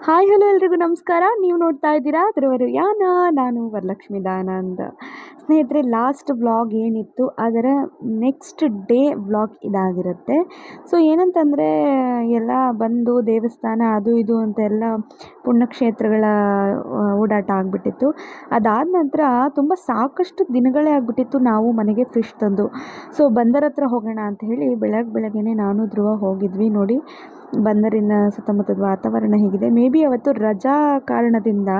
Hi hello ಎಲ್ರಿಗೂ ನಮಸ್ಕಾರ. ನೀವು ನೋಡ್ತಾ ಇದ್ದೀರಾ ಧ್ರುವಯಾನ. ನಾನು ವರಲಕ್ಷ್ಮಿ ದಾನಂದ್. ಸ್ನೇಹಿತರೆ, ಲಾಸ್ಟ್ ವ್ಲಾಗ್ ಏನಿತ್ತು ಅದರ ನೆಕ್ಸ್ಟ್ ಡೇ ವ್ಲಾಗ್ ಇದಾಗಿರುತ್ತೆ. ಸೊ ಏನಂತಂದರೆ, ಎಲ್ಲ ಬಂದು ದೇವಸ್ಥಾನ ಅದು ಇದು ಅಂತ ಎಲ್ಲ ಪುಣ್ಯಕ್ಷೇತ್ರಗಳ ಓಡಾಟ ಆಗಿಬಿಟ್ಟಿತ್ತು. ಅದಾದ ನಂತರ ತುಂಬ ಸಾಕಷ್ಟು ದಿನಗಳೇ ಆಗಿಬಿಟ್ಟಿತ್ತು ನಾವು ಮನೆಗೆ ಫಿಶ್ ತಂದು. ಸೊ ಬಂದರ ಹತ್ರ ಹೋಗೋಣ ಅಂತ ಹೇಳಿ ಬೆಳಗ್ಗೆನೇ ನಾನು ಧ್ರುವ ಹೋಗಿದ್ವಿ. ನೋಡಿ, ಬಂದರಿನ ಸುತ್ತಮುತ್ತದ ವಾತಾವರಣ ಹೇಗಿದೆ. ಮೇ ಬಿ ಅವತ್ತು ರಜಾ ಕಾರಣದಿಂದ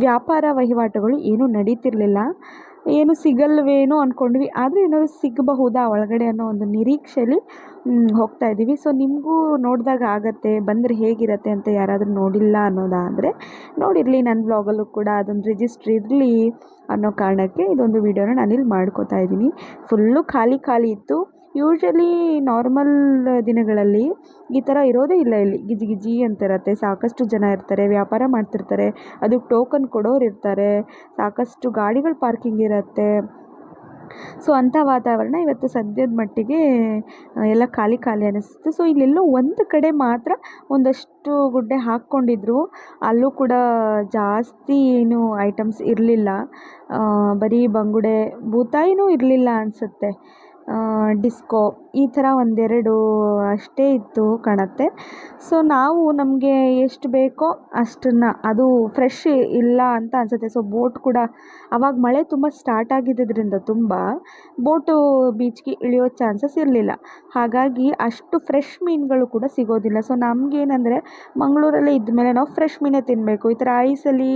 ವ್ಯಾಪಾರ ವಹಿವಾಟುಗಳು ಏನೂ ನಡೀತಿರಲಿಲ್ಲ. ಏನು ಸಿಗಲ್ವೇನೋ ಅಂದ್ಕೊಂಡ್ವಿ, ಆದರೆ ಏನಾದ್ರು ಸಿಗಬಹುದಾ ಒಳಗಡೆ ಅನ್ನೋ ಒಂದು ನಿರೀಕ್ಷೆಯಲ್ಲಿ ಹೋಗ್ತಾ ಇದ್ದೀವಿ. ಸೊ ನಿಮಗೂ ನೋಡಿದಾಗ ಆಗತ್ತೆ, ಬಂದರೆ ಹೇಗಿರುತ್ತೆ ಅಂತ ಯಾರಾದರೂ ನೋಡಿಲ್ಲ ಅನ್ನೋದಾದರೆ ನೋಡಿರಲಿ. ನನ್ನ ಬ್ಲಾಗಲ್ಲೂ ಕೂಡ ಅದೊಂದು ರಿಜಿಸ್ಟ್ರ್ ಇರಲಿ ಅನ್ನೋ ಕಾರಣಕ್ಕೆ ಇದೊಂದು ವೀಡಿಯೋನ ನಾನಿಲ್ಲಿ ಮಾಡ್ಕೋತಾ ಇದ್ದೀನಿ. ಫುಲ್ಲು ಖಾಲಿ ಇತ್ತು. ಯೂಶ್ವಲಿ ನಾರ್ಮಲ್ ದಿನಗಳಲ್ಲಿ ಈ ಥರ ಇರೋದೇ ಇಲ್ಲ. ಇಲ್ಲಿ ಗಿಜಿ ಅಂತಿರತ್ತೆ, ಸಾಕಷ್ಟು ಜನ ಇರ್ತಾರೆ, ವ್ಯಾಪಾರ ಮಾಡ್ತಿರ್ತಾರೆ, ಅದಕ್ಕೆ ಟೋಕನ್ ಕೊಡೋರು ಇರ್ತಾರೆ, ಸಾಕಷ್ಟು ಗಾಡಿಗಳು ಪಾರ್ಕಿಂಗ್ ಇರುತ್ತೆ. ಸೊ ಅಂಥ ವಾತಾವರಣ ಇವತ್ತು ಸದ್ಯದ ಮಟ್ಟಿಗೆ ಎಲ್ಲ ಖಾಲಿ ಅನ್ನಿಸ್ತು. ಸೊ ಇಲ್ಲೆಲ್ಲೋ ಒಂದು ಕಡೆ ಮಾತ್ರ ಒಂದಷ್ಟು ಗುಡ್ಡೆ ಹಾಕ್ಕೊಂಡಿದ್ರು. ಅಲ್ಲೂ ಕೂಡ ಜಾಸ್ತಿ ಏನು ಐಟಮ್ಸ್ ಇರಲಿಲ್ಲ. ಬರೀ ಬಂಗುಡೆ, ಬೂತಾಯಿನೂ ಇರಲಿಲ್ಲ ಅನಿಸುತ್ತೆ. ಡಿಸ್ಕೋ ಈ ಥರ ಒಂದೆರಡು ಅಷ್ಟೇ ಇತ್ತು ಕಾಣುತ್ತೆ. ಸೊ ನಾವು ನಮಗೆ ಎಷ್ಟು ಬೇಕೋ ಅಷ್ಟನ್ನು, ಅದು ಫ್ರೆಶ್ ಇಲ್ಲ ಅಂತ ಅನಿಸುತ್ತೆ. ಸೊ ಬೋಟ್ ಕೂಡ ಆವಾಗ ಮಳೆ ತುಂಬ ಸ್ಟಾರ್ಟ್ ಆಗಿದ್ದರಿಂದ ಬೋಟು ಬೀಚ್ಗೆ ಇಳಿಯೋ ಚಾನ್ಸಸ್ ಇರಲಿಲ್ಲ. ಹಾಗಾಗಿ ಅಷ್ಟು ಫ್ರೆಶ್ ಮೀನುಗಳು ಕೂಡ ಸಿಗೋದಿಲ್ಲ. ಸೊ ನಮಗೇನೆಂದರೆ, ಮಂಗಳೂರಲ್ಲೇ ಇದ್ಮೇಲೆ ನಾವು ಫ್ರೆಶ್ ಮೀನೇ ತಿನ್ನಬೇಕು. ಈ ಥರ ಐಸಲ್ಲಿ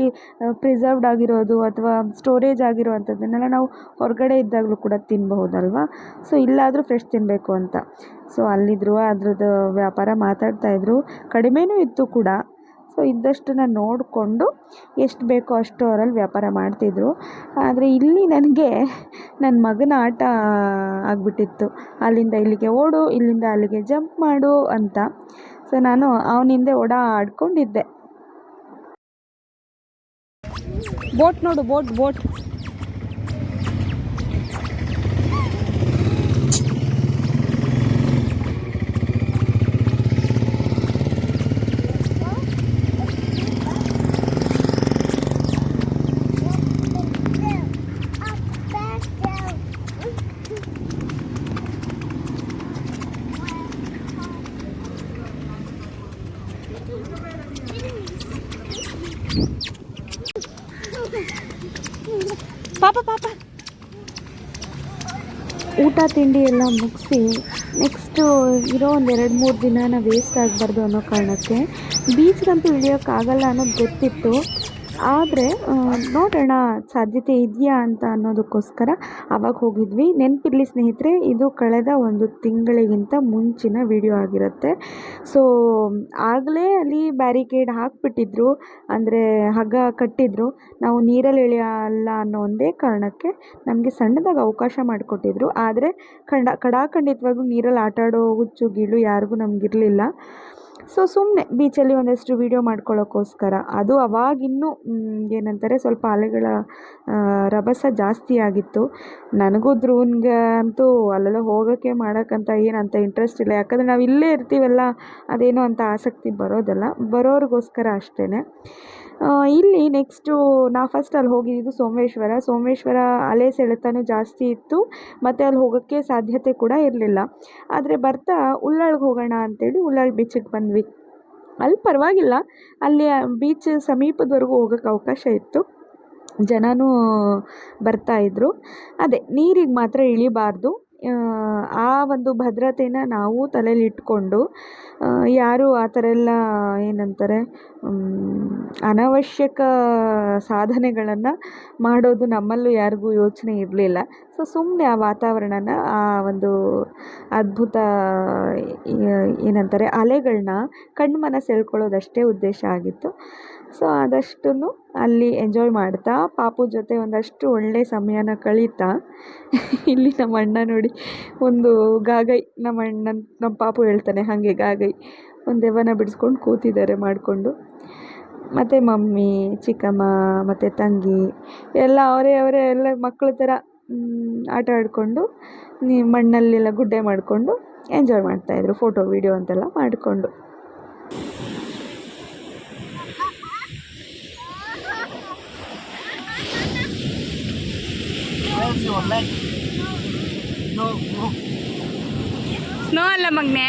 ಪ್ರಿಸರ್ವ್ಡ್ ಆಗಿರೋದು ಅಥವಾ ಸ್ಟೋರೇಜ್ ಆಗಿರೋವಂಥದ್ದನ್ನೆಲ್ಲ ನಾವು ಹೊರಗಡೆ ಇದ್ದಾಗಲೂ ಕೂಡ ತಿನ್ನಬಹುದಲ್ವ. ಸೊ ಇಲ್ಲಾದರೂ ಫ್ರೆಶ್ ತಿನ್ನಬೇಕು ಅಂತ. ಸೊ ಅಲ್ಲಿದ್ದರು ಅದ್ರದ್ದು ವ್ಯಾಪಾರ ಮಾತಾಡ್ತಾಯಿದ್ರು, ಕಡಿಮೆನೂ ಇತ್ತು ಕೂಡ. ಸೊ ಇದ್ದಷ್ಟನ್ನು ನೋಡಿಕೊಂಡು ಎಷ್ಟು ಬೇಕೋ ಅಷ್ಟು ಅವರಲ್ಲಿ ವ್ಯಾಪಾರ ಮಾಡ್ತಿದ್ರು. ಆದರೆ ಇಲ್ಲಿ ನನಗೆ ನನ್ನ ಮಗನ ಆಟ ಆಗಿಬಿಟ್ಟಿತ್ತು. ಅಲ್ಲಿಂದ ಇಲ್ಲಿಗೆ ಓಡು, ಇಲ್ಲಿಂದ ಅಲ್ಲಿಗೆ ಜಂಪ್ ಮಾಡು ಅಂತ. ಸೊ ನಾನು ಅವನಿಂದೆ ಓಡಾಡ್ಕೊಂಡಿದ್ದೆ. ಬೋಟ್ ನೋಡು, ಬೋಟ್ ಪಾಪ ಊಟ ತಿಂಡಿ ಎಲ್ಲ ಮುಗಿಸಿ ನೆಕ್ಸ್ಟು ಇರೋ ಒಂದು 2-3 ದಿನ ವೇಸ್ಟ್ ಆಗಬಾರ್ದು ಅನ್ನೋ ಕಾರಣಕ್ಕೆ ಬೀಚ್ಗಂತೂ ಇಳಿಯೋಕ್ಕಾಗಲ್ಲ ಅನ್ನೋದು ಗೊತ್ತಿತ್ತು. ಆದರೆ ನೋಡೋಣ ಸಾಧ್ಯತೆ ಇದೆಯಾ ಅಂತ ಅನ್ನೋದಕ್ಕೋಸ್ಕರ ಆವಾಗ ಹೋಗಿದ್ವಿ. ನೆನಪಿರಲಿ ಸ್ನೇಹಿತರೆ, ಇದು ಕಳೆದ 1 ತಿಂಗಳಿಗಿಂತ ಮುಂಚಿನ ವಿಡಿಯೋ ಆಗಿರುತ್ತೆ. ಸೊ ಆಗಲೇ ಅಲ್ಲಿ ಬ್ಯಾರಿಕೇಡ್ ಹಾಕಿಬಿಟ್ಟಿದ್ರು, ಅಂದರೆ ಹಗ್ಗ ಕಟ್ಟಿದ್ರು. ನಾವು ನೀರಲ್ಲಿ ಇಳಿಯಲ್ಲ ಅನ್ನೋ ಒಂದೇ ಕಾರಣಕ್ಕೆ ನಮಗೆ ಸಣ್ಣದಾಗಿ ಅವಕಾಶ ಮಾಡಿಕೊಟ್ಟಿದ್ರು. ಆದರೆ ಖಡಾಖಂಡಿತವಾಗ್ಲೂ ನೀರಲ್ಲಿ ಆಟ ಆಡೋ ಹುಚ್ಚು ಗೀಳು ಯಾರಿಗೂ ನಮಗಿರಲಿಲ್ಲ. ಸೊ ಸುಮ್ಮನೆ ಬೀಚಲ್ಲಿ ಒಂದಷ್ಟು ವೀಡಿಯೋ ಮಾಡ್ಕೊಳ್ಳೋಕ್ಕೋಸ್ಕರ, ಅದು ಅವಾಗಿನ್ನೂ ಏನಂತಾರೆ, ಸ್ವಲ್ಪ ಅಲೆಗಳ ರಭಸ ಜಾಸ್ತಿ ಆಗಿತ್ತು. ನನಗೂ ಧ್ರುವನ್ಗೆ ಅಂತೂ ಅಲ್ಲೆಲ್ಲ ಹೋಗೋಕ್ಕೆ ಮಾಡೋಕ್ಕಂತ ಏನಂತ ಇಂಟ್ರೆಸ್ಟ್ ಇಲ್ಲ. ಯಾಕಂದರೆ ನಾವು ಇಲ್ಲೇ ಇರ್ತೀವಲ್ಲ, ಅದೇನೋ ಅಂತ ಆಸಕ್ತಿ ಬರೋದಲ್ಲ, ಬರೋರಿಗೋಸ್ಕರ ಅಷ್ಟೇ. ಇಲ್ಲಿ ನೆಕ್ಸ್ಟು ನಾವು ಫಸ್ಟ್ ಅಲ್ಲಿ ಹೋಗಿದ್ದು ಸೋಮೇಶ್ವರ ಅಲೆ ಸೆಳೆತನೂ ಜಾಸ್ತಿ ಇತ್ತು, ಮತ್ತು ಅಲ್ಲಿ ಹೋಗೋಕ್ಕೆ ಸಾಧ್ಯತೆ ಕೂಡ ಇರಲಿಲ್ಲ. ಆದರೆ ಬರ್ತಾ ಉಳ್ಳಾಳ್ಗೆ ಹೋಗೋಣ ಅಂತೇಳಿ ಉಳ್ಳಾಳ್ ಬೀಚಿಗೆ ಬಂದ್ವಿ. ಅಲ್ಲಿ ಪರವಾಗಿಲ್ಲ, ಅಲ್ಲಿ ಬೀಚ್ ಸಮೀಪದವರೆಗೂ ಹೋಗೋಕ್ಕೆ ಅವಕಾಶ ಇತ್ತು, ಜನನೂ ಬರ್ತಾಯಿದ್ರು. ಅದೇ ನೀರಿಗೆ ಮಾತ್ರ ಇಳಿಬಾರ್ದು, ಆ ಒಂದು ಭದ್ರತೆನ ನಾವು ತಲೆಯಲ್ಲಿ ಇಟ್ಕೊಂಡು ಯಾರು ಆ ಥರ ಎಲ್ಲ ಏನಂತಾರೆ, ಅನವಶ್ಯಕ ಸಾಧನೆಗಳನ್ನು ಮಾಡೋದು ನಮ್ಮಲ್ಲೂ ಯಾರಿಗೂ ಯೋಚನೆ ಇರಲಿಲ್ಲ. ಸೊ ಸುಮ್ಮನೆ ಆ ವಾತಾವರಣನ, ಆ ಒಂದು ಅದ್ಭುತ ಏನಂತಾರೆ ಅಲೆಗಳನ್ನ ಕಣ್ಮನ ಸೆಳ್ಕೊಳ್ಳೋದಷ್ಟೇ ಉದ್ದೇಶ ಆಗಿತ್ತು. ಸೊ ಆದಷ್ಟು ಅಲ್ಲಿ ಎಂಜಾಯ್ ಮಾಡ್ತಾ ಪಾಪು ಜೊತೆ ಒಂದಷ್ಟು ಒಳ್ಳೆಯ ಸಮಯನ ಕಳೀತಾ ಇಲ್ಲಿ ನಮ್ಮ ಅಣ್ಣ ನೋಡಿ, ಒಂದು ಗಾಗೈ, ನಮ್ಮ ಪಾಪು ಹೇಳ್ತಾನೆ ಹಾಗೆ ಗಾಗೈ, ಒಂದು ದೆವ್ವನ ಬಿಡಿಸ್ಕೊಂಡು ಕೂತಿದ್ದಾರೆ ಮಾಡಿಕೊಂಡು. ಮತ್ತು ಮಮ್ಮಿ, ಚಿಕ್ಕಮ್ಮ ಮತ್ತು ತಂಗಿ ಎಲ್ಲ ಅವರೇ ಎಲ್ಲ ಮಕ್ಕಳ ಥರ ಆಟ ಆಡಿಕೊಂಡು ಮಣ್ಣಲ್ಲೆಲ್ಲ ಗುಡ್ಡೆ ಮಾಡಿಕೊಂಡು ಎಂಜಾಯ್ ಮಾಡ್ತಾಯಿದ್ರು, ಫೋಟೋ ವೀಡಿಯೋ ಅಂತೆಲ್ಲ ಮಾಡಿಕೊಂಡು. your leg. No, no. Snow ಅಲ್ಲ ಮಗ್ನೆ.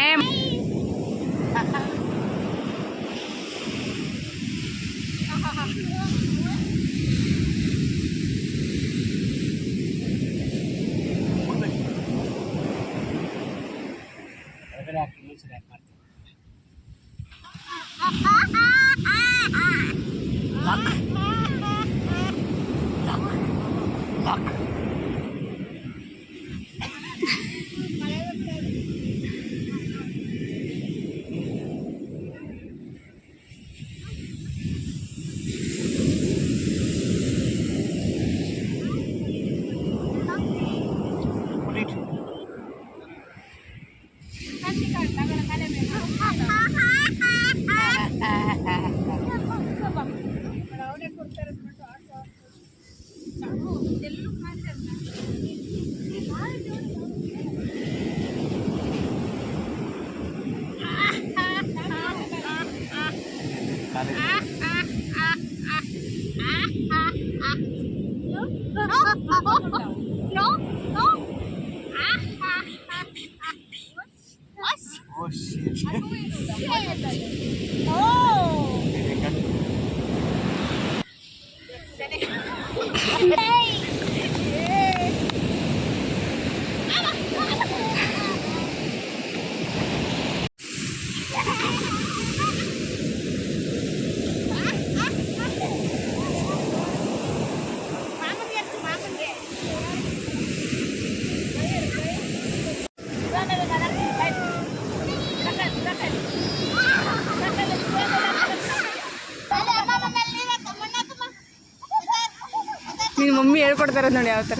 Oh shit. ನಿನ್ನ ಮಮ್ಮಿ ಹೇಳ್ಕೊಡ್ತಾರೆ ನೋಡಿ ಯಾವ ಥರ.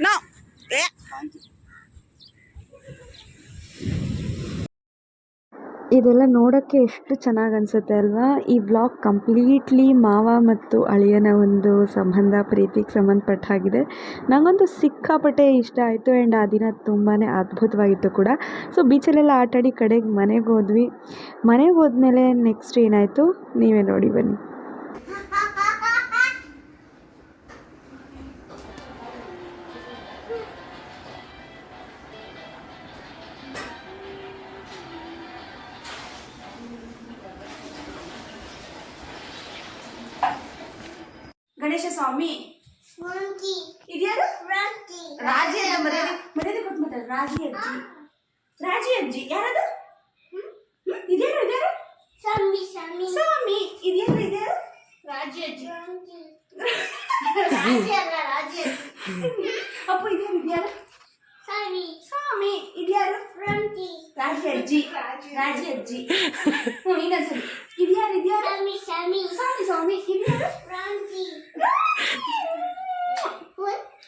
No. ಇದೆಲ್ಲ ನೋಡೋಕ್ಕೆ ಎಷ್ಟು ಚೆನ್ನಾಗಿ ಅನಿಸುತ್ತೆ ಅಲ್ವಾ. ಈ ಬ್ಲಾಗ್ ಕಂಪ್ಲೀಟ್ಲಿ ಮಾವ ಮತ್ತು ಅಳಿಯನ ಒಂದು ಸಂಬಂಧ, ಪ್ರೀತಿಗೆ ಸಂಬಂಧಪಟ್ಟ ಹಾಗಿದೆ. ನನಗಂತೂ ಸಿಕ್ಕಾಪಟ್ಟೆ ಇಷ್ಟ ಆಯಿತು. ಆ್ಯಂಡ್ ಆ ದಿನ ತುಂಬಾ ಅದ್ಭುತವಾಗಿತ್ತು ಕೂಡ. ಸೊ ಬೀಚಲ್ಲೆಲ್ಲ ಆಟಾಡಿ ಕಡೆಗೆ ಮನೆಗೆ ಹೋದ್ವಿ. ಮನೆಗೆ ಹೋದ್ಮೇಲೆ ನೆಕ್ಸ್ಟ್ ಏನಾಯಿತು ನೀವೇ ನೋಡಿ ಬನ್ನಿ. ಗಣೇಶ ಸ್ವಾಮಿ ಇದ್ಯಾರು? ರಾಜಿ ಅಲ್ಲ, ಮರ್ಯಾದೆ ಕೊಟ್ಟು ಮಾತಾಡ. ರಾಜಿ ಅಜ್ಜಿ. ರಾಜಿ ಅಜ್ಜಿ ಯಾರದು? ಇದ್ಯಾರು? ಸ್ವಾಮಿ ಇದ್ಯಾರು? ರಾಜಿ ಅಜ್ಜಿ. ಅಪ್ಪ ಇದ್ಯಾರು? ಸ್ವಾಮಿ ಇದ್ಯಾರು? ರಾಜಿ ಅಜ್ಜಿ. ಇನ್ನೊಂದ್ಸರಿ ಇದ್ಯಾರು? ಸ್ವಾಮಿ ಇದ್ಯಾರು?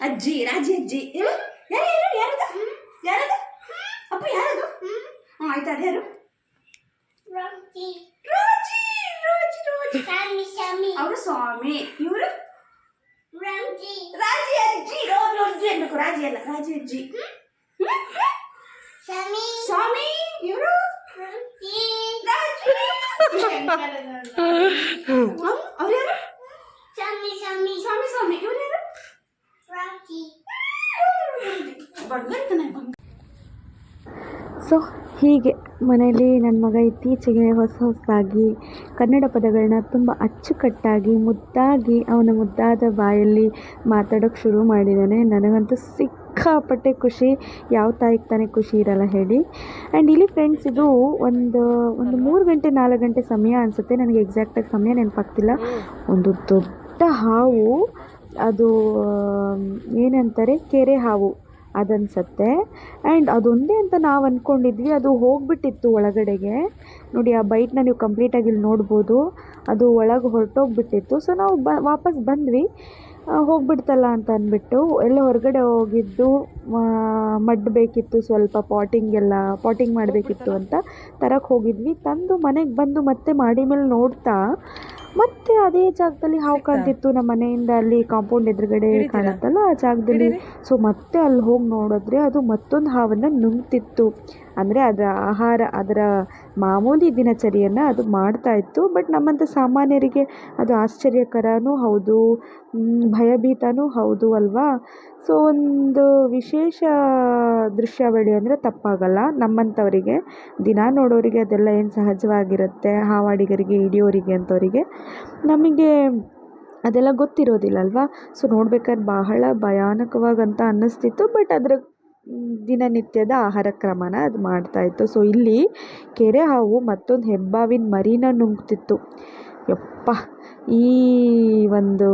ಅಜ್ಜಿ. ರಾಜಿ ಅಜ್ಜಿ. ಯಾರದು? ಅಪ್ಪ ಯಾರದು? ಆಯ್ತು, ಅದ್ಯಾರು? ರಾಜಿ. ಅವರು ಸ್ವಾಮಿ, ಇವರು ರಾಜಿ ಅಜ್ಜಿ. ಅನ್ಬೇಕು, ರಾಜಿ ಅಲ್ಲ, ರಾಜಿ ಅಜ್ಜಿ. ಸ್ವಾಮಿ, ಇವರು ಅವ್ರು ಯಾರು? ಸ್ವಾಮಿ ಇವ್ರು ಯಾರು? ಸೊ ಹೀಗೆ ಮನೆಯಲ್ಲಿ ನನ್ನ ಮಗ ಇತ್ತೀಚೆಗೆ ಹೊಸದಾಗಿ ಕನ್ನಡ ಪದಗಳನ್ನ ತುಂಬ ಅಚ್ಚುಕಟ್ಟಾಗಿ ಮುದ್ದಾಗಿ ಅವನ ಮುದ್ದಾದ ಬಾಯಲ್ಲಿ ಮಾತಾಡೋಕ್ಕೆ ಶುರು ಮಾಡಿದ್ದಾನೆ. ನನಗಂತೂ ಸಿಕ್ಕಾಪಟ್ಟೆ ಖುಷಿ. ಯಾವ ತಾಯಿಗೆ ತಾನೇ ಖುಷಿ ಇರಲ್ಲ ಹೇಳಿ. ಆ್ಯಂಡ್ ಇಲ್ಲಿ ಫ್ರೆಂಡ್ಸ್, ಇದು ಒಂದು 3 ಗಂಟೆ 4 ಗಂಟೆ ಸಮಯ ಅನಿಸುತ್ತೆ, ನನಗೆ ಎಕ್ಸಾಕ್ಟಾಗಿ ಸಮಯ ನೆನಪಾಗ್ತಿಲ್ಲ. ಒಂದು ದೊಡ್ಡ ಹಾವು, ಅದು ಏನಂತಾರೆ, ಕೆರೆ ಹಾವು, ಅದನ್ಸತ್ತೆ. ಆ್ಯಂಡ್ ಅದೊಂದೇ ಅಂತ ನಾವು ಅಂದ್ಕೊಂಡಿದ್ವಿ, ಅದು ಹೋಗ್ಬಿಟ್ಟಿತ್ತು ಒಳಗಡೆಗೆ. ನೋಡಿ ಆ ಬೈಟ್ನ ನೀವು ಕಂಪ್ಲೀಟಾಗಿ ಇಲ್ಲಿ ನೋಡ್ಬೋದು, ಅದು ಒಳಗೆ ಹೊರಟೋಗ್ಬಿಟ್ಟಿತ್ತು. ಸೊ ನಾವು ವಾಪಸ್ ಬಂದ್ವಿ, ಹೋಗ್ಬಿಡ್ತಲ್ಲ ಅಂತ ಅಂದ್ಬಿಟ್ಟು. ಎಲ್ಲ ಹೊರಗಡೆ ಹೋಗಿದ್ದು ಮಡ್ ಬೇಕಿತ್ತು, ಸ್ವಲ್ಪ ಪಾಟಿಂಗ್ ಮಾಡಬೇಕಿತ್ತು ಅಂತ ತರಕ್ಕೆ ಹೋಗಿದ್ವಿ. ತಂದು ಮನೆಗೆ ಬಂದು ಮತ್ತೆ ಮಾಡಿ ಮೇಲೆ ನೋಡ್ತಾ ಮತ್ತೆ ಅದೇ ಜಾಗದಲ್ಲಿ ಹಾವು ಕಾಣ್ತಿತ್ತು. ನಮ್ಮ ಮನೆಯಿಂದ ಅಲ್ಲಿ ಕಾಂಪೌಂಡ್ ಎದುರುಗಡೆ ಕಾಣುತ್ತಲ್ಲ ಆ ಜಾಗದಲ್ಲಿ. ಸೊ ಮತ್ತೆ ಅಲ್ಲಿ ಹೋಗಿ ನೋಡಿದ್ರೆ ಅದು ಮತ್ತೊಂದು ಹಾವನ್ನು ನುಂಗ್ತಿತ್ತು. ಅಂದರೆ ಅದರ ಆಹಾರ, ಅದರ ಮಾಮೂಲಿ ದಿನಚರಿಯನ್ನು ಅದು ಮಾಡ್ತಾ ಇತ್ತು. ಬಟ್ ನಮ್ಮಂಥ ಸಾಮಾನ್ಯರಿಗೆ ಅದು ಆಶ್ಚರ್ಯಕರನೂ ಹೌದು, ಭಯಭೀತನೂ ಹೌದು ಅಲ್ವಾ. ಸೊ ಒಂದು ವಿಶೇಷ ದೃಶ್ಯಾವಳಿ ಅಂದರೆ ತಪ್ಪಾಗಲ್ಲ. ನಮ್ಮಂಥವರಿಗೆ, ದಿನ ನೋಡೋರಿಗೆ ಅದೆಲ್ಲ ಏನು ಸಹಜವಾಗಿರುತ್ತೆ, ಹಾವಾಡಿಗರಿಗೆ, ಹಿಡಿಯೋರಿಗೆ ಅಂಥವರಿಗೆ. ನಮಗೆ ಅದೆಲ್ಲ ಗೊತ್ತಿರೋದಿಲ್ಲ ಅಲ್ವಾ. ಸೊ ನೋಡ್ಬೇಕಾದ್ರೆ ಬಹಳ ಭಯಾನಕವಾಗಂತ ಅನ್ನಿಸ್ತಿತ್ತು. ಬಟ್ ಅದರ ದಿನನಿತ್ಯದ ಆಹಾರ ಕ್ರಮನ ಅದು ಮಾಡ್ತಾಯಿತ್ತು. ಸೊ ಇಲ್ಲಿ ಕೆರೆ ಹಾವು ಮತ್ತೊಂದು ಹೆಬ್ಬಾವಿನ ಮರಿನ ನುಂಗ್ತಿತ್ತು. ಯಪ್ಪ, ಈ ಒಂದು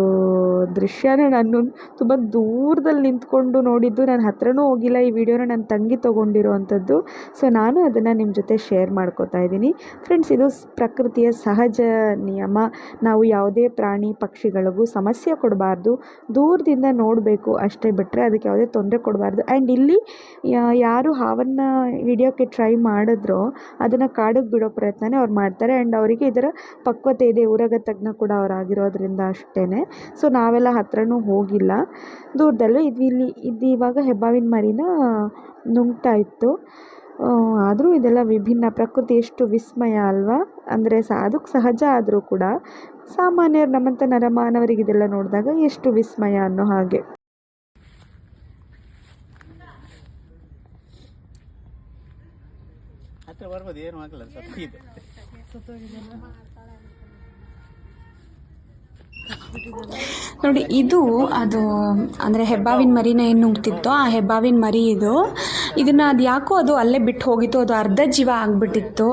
ದೃಶ್ಯನ ನಾನು ತುಂಬ ದೂರದಲ್ಲಿ ನಿಂತ್ಕೊಂಡು ನೋಡಿದ್ದು. ನಾನು ಹತ್ರನೂ ಹೋಗಿಲ್ಲ. ಈ ವಿಡಿಯೋನ ನನ್ನ ತಂಗಿ ತೊಗೊಂಡಿರೋವಂಥದ್ದು. ಸೊ ನಾನು ಅದನ್ನು ನಿಮ್ಮ ಜೊತೆ ಶೇರ್ ಮಾಡ್ಕೋತಾ ಇದ್ದೀನಿ. ಫ್ರೆಂಡ್ಸ್, ಇದು ಪ್ರಕೃತಿಯ ಸಹಜ ನಿಯಮ. ನಾವು ಯಾವುದೇ ಪ್ರಾಣಿ ಪಕ್ಷಿಗಳಿಗೂ ಸಮಸ್ಯೆ ಕೊಡಬಾರ್ದು, ದೂರದಿಂದ ನೋಡಬೇಕು ಅಷ್ಟೇ, ಬಿಟ್ಟರೆ ಅದಕ್ಕೆ ಯಾವುದೇ ತೊಂದರೆ ಕೊಡಬಾರ್ದು. ಆ್ಯಂಡ್ ಇಲ್ಲಿ ಯಾರು ಹಾವನ್ನು ಹಿಡಿಯೋಕ್ಕೆ ಟ್ರೈ ಮಾಡಿದ್ರೋ ಅದನ್ನು ಕಾಡಿಗೆ ಬಿಡೋ ಪ್ರಯತ್ನನೇ ಅವ್ರು ಮಾಡ್ತಾರೆ. ಆ್ಯಂಡ್ ಅವರಿಗೆ ಇದರ ಪಕ್ವತೆ ಇದೆ, ಉರಗ ತಜ್ಞ ಕೂಡ ಅವರಾಗಿರೋದ್ರಿಂದ ಅಷ್ಟೇ. ಸೊ ನಾವೆಲ್ಲ ಹತ್ರನೂ ಹೋಗಿಲ್ಲ, ದೂರದಲ್ಲೂ ಇದು ಇವಾಗ ಹೆಬ್ಬಾವಿನ ಮರಿನ ನುಂಗ್ತಾ ಇತ್ತು. ಆದರೂ ಇದೆಲ್ಲ ವಿಭಿನ್ನ, ಪ್ರಕೃತಿ ಎಷ್ಟು ವಿಸ್ಮಯ ಅಲ್ವಾ. ಅಂದರೆ ಅದಕ್ಕೆ ಸಹಜ ಆದರೂ ಕೂಡ ಸಾಮಾನ್ಯರು, ನಮ್ಮಂಥ ನರಮಾನವರಿಗೆ ಇದೆಲ್ಲ ನೋಡಿದಾಗ ಎಷ್ಟು ವಿಸ್ಮಯ ಅನ್ನೋ ಹಾಗೆ. ಹತ್ರ ಬರ್ಬೋದು, ಏನು ಆಗಲ್ಲ, ಸತ್ತಿದೆ. ನೋಡಿ, ಇದು ಅದು ಅಂದರೆ ಹೆಬ್ಬಾವಿನ ಮರಿನ ಏನು ನುಂಗ್ತಿತ್ತೋ ಆ ಹೆಬ್ಬಾವಿನ ಮರಿ ಇದನ್ನು ಅದು ಯಾಕೋ ಅದು ಅಲ್ಲೇ ಬಿಟ್ಟು ಹೋಗಿತ್ತು. ಅದು ಅರ್ಧ ಜೀವ ಆಗಿಬಿಟ್ಟಿತ್ತು.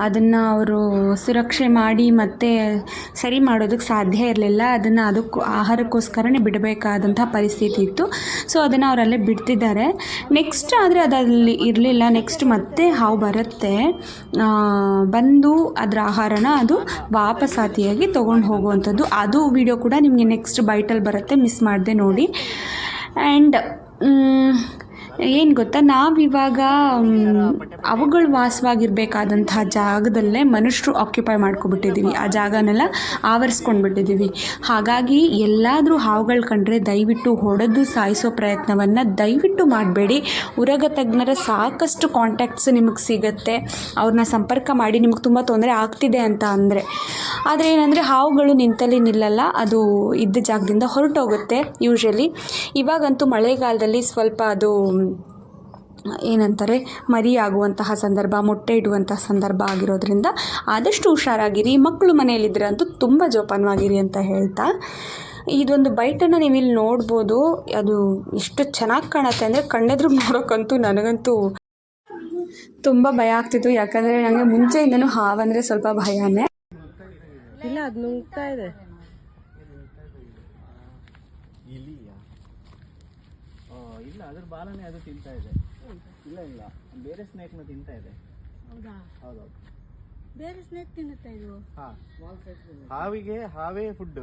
ಅದನ್ನು ಅವರು ಸುರಕ್ಷೆ ಮಾಡಿ ಮತ್ತೆ ಸರಿ ಮಾಡೋದಕ್ಕೆ ಸಾಧ್ಯ ಇರಲಿಲ್ಲ. ಅದನ್ನು ಆಹಾರಕ್ಕೋಸ್ಕರನೇ ಬಿಡಬೇಕಾದಂಥ ಪರಿಸ್ಥಿತಿ ಇತ್ತು. ಸೊ ಅದನ್ನು ಅವರಲ್ಲೇ ಬಿಡ್ತಿದ್ದಾರೆ. ನೆಕ್ಸ್ಟ್ ಆದರೆ ಅದಲ್ಲಿ ಇರಲಿಲ್ಲ. ನೆಕ್ಸ್ಟ್ ಮತ್ತೆ ಹಾವು ಬರುತ್ತೆ, ಬಂದು ಅದರ ಆಹಾರನ ಅದು ವಾಪಸಾತಿಯಾಗಿ ತೊಗೊಂಡು ಹೋಗುವಂಥದ್ದು. ಅದು ವಿಡಿಯೋ ಕೂಡ ನಿಮಗೆ ನೆಕ್ಸ್ಟ್ ಬೈಟಲ್ಲಿ ಬರುತ್ತೆ, ಮಿಸ್ ಮಾಡದೆ ನೋಡಿ. ಆ್ಯಂಡ್ ಏನು ಗೊತ್ತಾ, ನಾವಿವಾಗ ಅವುಗಳು ವಾಸವಾಗಿರಬೇಕಾದಂತಹ ಜಾಗದಲ್ಲೇ ಮನುಷ್ಯರು ಆಕ್ಯುಪೈ ಮಾಡ್ಕೊಬಿಟ್ಟಿದ್ದೀವಿ, ಆ ಜಾಗನೆಲ್ಲ ಆವರಿಸ್ಕೊಂಡ್ಬಿಟ್ಟಿದ್ದೀವಿ. ಹಾಗಾಗಿ ಎಲ್ಲಾದರೂ ಹಾವುಗಳು ಕಂಡ್ರೆ ದಯವಿಟ್ಟು ಹೊಡೆದು ಸಾಯಿಸೋ ಪ್ರಯತ್ನವನ್ನು ದಯವಿಟ್ಟು ಮಾಡಬೇಡಿ. ಉರಗ ತಜ್ಞರ ಸಾಕಷ್ಟು ಕಾಂಟ್ಯಾಕ್ಟ್ಸ್ ನಿಮಗೆ ಸಿಗುತ್ತೆ, ಅವ್ರನ್ನ ಸಂಪರ್ಕ ಮಾಡಿ ನಿಮಗೆ ತುಂಬ ತೊಂದರೆ ಆಗ್ತಿದೆ ಅಂತ ಅಂದರೆ. ಆದರೆ ಏನಂದರೆ ಹಾವುಗಳು ನಿಂತಲ್ಲಿ ನಿಲ್ಲಲ್ಲ, ಅದು ಇದ್ದ ಜಾಗದಿಂದ ಹೊರಟೋಗುತ್ತೆ ಯೂಶ್ವಲಿ. ಇವಾಗಂತೂ ಮಳೆಗಾಲದಲ್ಲಿ ಸ್ವಲ್ಪ ಅದು ಏನಂತಾರೆ, ಮರಿಯಾಗುವಂತಹ ಸಂದರ್ಭ, ಮೊಟ್ಟೆ ಇಡುವಂತಹ ಸಂದರ್ಭ ಆಗಿರೋದ್ರಿಂದ ಆದಷ್ಟು ಹುಷಾರಾಗಿರಿ. ಮಕ್ಕಳು ಮನೆಯಲ್ಲಿದ್ದರೆ ಅಂತೂ ತುಂಬ ಜೋಪಾನವಾಗಿರಿ ಅಂತ ಹೇಳ್ತಾ, ಇದೊಂದು ಬೈಟನ್ನು ನೀವು ಇಲ್ಲಿ ನೋಡ್ಬೋದು. ಅದು ಎಷ್ಟು ಚೆನ್ನಾಗಿ ಕಾಣುತ್ತೆ ಅಂದರೆ ಕಣ್ಣೆದ್ರು ನೋಡೋಕ್ಕಂತೂ ನನಗಂತೂ ತುಂಬ ಭಯ ಆಗ್ತಿತ್ತು. ಯಾಕಂದರೆ ನನಗೆ ಮುಂಚೆಯಿಂದನೂ ಹಾವಂದರೆ ಸ್ವಲ್ಪ ಭಯನೇ. ಇಲ್ಲ, ಅದು ನುಂಗ್ತಾ ಇದೆ. ಇಲ್ಲ, ಅದ್ರ ಬಾಲನೇ ಅದು ತಿಂತಾ ಇದೆ. ಇಲ್ಲ, ಬೇರೆ ಸ್ನೇಕ್ನ ತಿಂತಾ ಇದೆ. ಹೌದಾ? ಹೌದೌದು, ಬೇರೆ ಸ್ನೇಕ್ ತಿನ್ನುತ್ತಾ ಇದು? ಹಾವಿಗೆ ಹಾವೇ ಫುಡ್.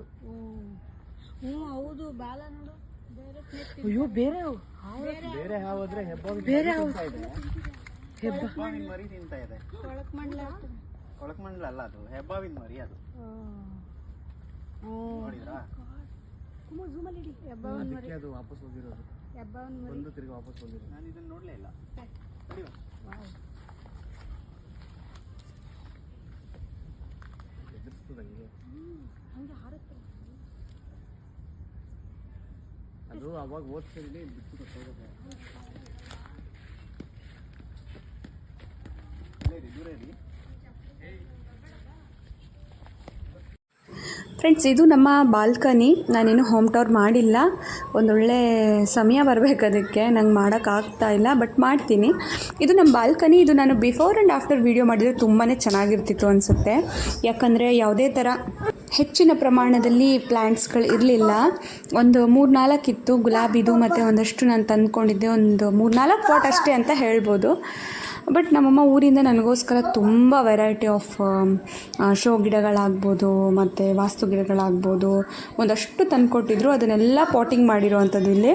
ಹ್ಞೂ ಹೌದು, ಬಾಲ ನೋಡು. ಬೇರೆ ಸ್ನೇಕ್. ಅಯ್ಯೋ, ಬೇರೆ ಹಾವು ಆದ್ರೆ ಹೆಬ್ಬಾವಿನ ತಿಂತಾ ಇದೆ. ಹೆಬ್ಬಾವಿನ ಮರಿ ತಿಂತಾ ಇದೆ. ಕೊಳಕಮಂಡಲ ಅಲ್ಲ, ಅದು ಹೆಬ್ಬಾವಿನ ಮರಿ. ಅದು ನೋಡಿದ್ರಾ? ಅದಕ್ಕೆ ಅದು ವಾಪಸ್ ಹೋಗಿರೋದು, ಒಂದು ತಿರುಗಿ ವಾಪಸ್ ಹೋಗಿರೋದು. ನಾನು ಇದನ್ನ ನೋಡ್ಲೇ ಇಲ್ಲ. ಅದು ಅವಾಗ ಓದ್ತಿದ್ದೀನಿ, ಬಿಟ್ಟು ಹೋಗುತ್ತೆ. ದೂರ ಇರಿ. ಫ್ರೆಂಡ್ಸ್, ಇದು ನಮ್ಮ ಬಾಲ್ಕನಿ. ನಾನೇನು ಹೋಮ್ ಟೂರ್ ಮಾಡಿಲ್ಲ, ಒಂದೊಳ್ಳೆ ಸಮಯ ಬರಬೇಕು ಅದಕ್ಕೆ, ನಂಗೆ ಮಾಡೋಕ್ಕಾಗ್ತಾ ಇಲ್ಲ, ಬಟ್ ಮಾಡ್ತೀನಿ. ಇದು ನಮ್ಮ ಬಾಲ್ಕನಿ. ಇದು ನಾನು ಬಿಫೋರ್ ಆ್ಯಂಡ್ ಆಫ್ಟರ್ ವೀಡಿಯೋ ಮಾಡಿದರೆ ತುಂಬಾ ಚೆನ್ನಾಗಿರ್ತಿತ್ತು ಅನಿಸುತ್ತೆ. ಯಾಕಂದರೆ ಯಾವುದೇ ಥರ ಹೆಚ್ಚಿನ ಪ್ರಮಾಣದಲ್ಲಿ ಪ್ಲ್ಯಾಂಟ್ಸ್ಗಳು ಇರಲಿಲ್ಲ. ಒಂದು 3-4 ಇತ್ತು ಗುಲಾಬಿದು, ಮತ್ತು ಒಂದಷ್ಟು ನಾನು ತಂದ್ಕೊಂಡಿದ್ದೆ, ಒಂದು 3-4 ಪಾಟ್ ಅಷ್ಟೇ ಅಂತ ಹೇಳ್ಬೋದು. ಬಟ್ ನಮ್ಮಮ್ಮ ಊರಿಂದ ನನಗೋಸ್ಕರ ತುಂಬ ವೆರೈಟಿ ಆಫ್ ಶೋ ಗಿಡಗಳಾಗ್ಬೋದು ಮತ್ತು ವಾಸ್ತು ಗಿಡಗಳಾಗ್ಬೋದು ಒಂದಷ್ಟು ತಂದುಕೊಟ್ಟಿದ್ರು. ಅದನ್ನೆಲ್ಲ ಪಾಟಿಂಗ್ ಮಾಡಿರೋವಂಥದ್ದು ಇಲ್ಲಿ.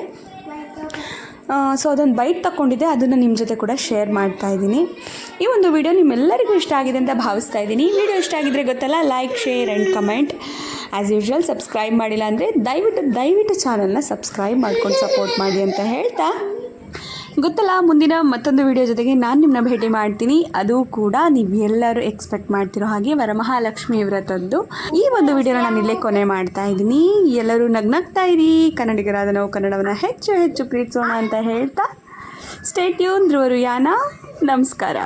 ಸೊ ಅದೊಂದು ಬೈಟ್ ತಗೊಂಡಿದ್ದೆ, ಅದನ್ನು ನಿಮ್ಮ ಜೊತೆ ಕೂಡ ಶೇರ್ ಮಾಡ್ತಾ ಇದ್ದೀನಿ. ಈ ಒಂದು ವಿಡಿಯೋ ನಿಮ್ಮೆಲ್ಲರಿಗೂ ಇಷ್ಟ ಆಗಿದೆ ಅಂತ ಭಾವಿಸ್ತಾ ಇದ್ದೀನಿ. ವಿಡಿಯೋ ಇಷ್ಟ ಆಗಿದ್ರೆ ಗೊತ್ತಲ್ಲ, like, share and comment. As usual subscribe ಮಾಡಿಲ್ಲ ಅಂದರೆ ದಯವಿಟ್ಟು ಚಾನಲ್ನ ಸಬ್ಸ್ಕ್ರೈಬ್ ಮಾಡ್ಕೊಂಡು ಸಪೋರ್ಟ್ ಮಾಡಿ ಅಂತ ಹೇಳ್ತಾ, ಗೊತ್ತಲ್ಲ ಮುಂದಿನ ಮತ್ತೊಂದು ವಿಡಿಯೋ ಜೊತೆಗೆ ನಾನು ನಿಮ್ಮನ್ನ ಭೇಟಿ ಮಾಡ್ತೀನಿ. ಅದು ಕೂಡ ನೀವು ಎಲ್ಲರೂ ಎಕ್ಸ್ಪೆಕ್ಟ್ ಮಾಡ್ತಿರೋ ಹಾಗೆ ವರಮಹಾಲಕ್ಷ್ಮಿ ವ್ರತದ್ದು. ಈ ಒಂದು ವಿಡಿಯೋನ ನಾನು ಇಲ್ಲೇ ಕೊನೆ ಮಾಡ್ತಾ ಇದ್ದೀನಿ. ಎಲ್ಲರೂ ನಗ್ನಗ್ತಾ ಇರಿ. ಕನ್ನಡಿಗರಾದ ನಾವು ಕನ್ನಡವನ್ನು ಹೆಚ್ಚು ಹೆಚ್ಚು ಪ್ರೀತಿಸೋಣ ಅಂತ ಹೇಳ್ತಾ, ಸ್ಟೇ ಟ್ಯೂನ್. ಧ್ರುವ ಯಾನ. ನಮಸ್ಕಾರ.